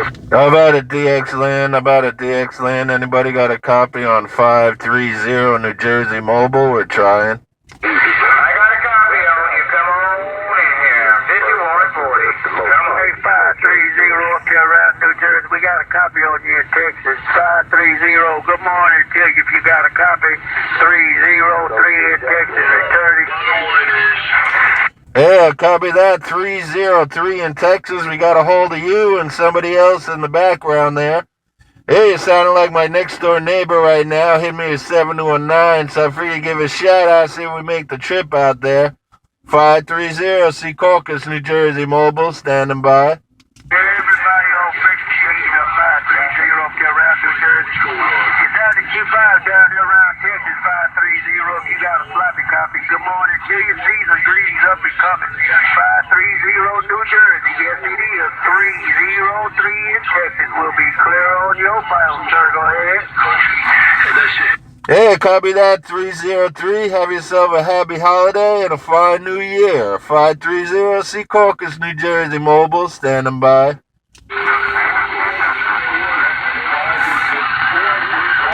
How about a DX Lynn? How about a DX Lynn? Anybody got a copy on 530 New Jersey Mobile? We're trying. I got a copy on you. Come on in here. 5140. Come on. Hey, 530 up here around New Jersey. We got a copy on you in Texas. 530. Good morning to you if you got a copy. 303 in Texas. Returning. Yeah, copy that. 303 in Texas. We got a hold of you and somebody else in the background there. Hey, you sounding like my next door neighbor right now. Hit me at 719, so I figured give a shout out, see if we make the trip out there. 530 Secaucus, New Jersey Mobile, standing by. Everybody on 530 up here around New Jersey. It's down to Q5 down there around Texas. 530 if you got a floppy copy. Good morning to you. Season greetings up and coming. 530 New Jersey. Yes, it is. 303 in Texas. We'll be clear on your phone, sir. Go ahead. Hey, copy that. 303. Have yourself a happy holiday and a fine new year. 530 Secaucus, New Jersey Mobile, standing by.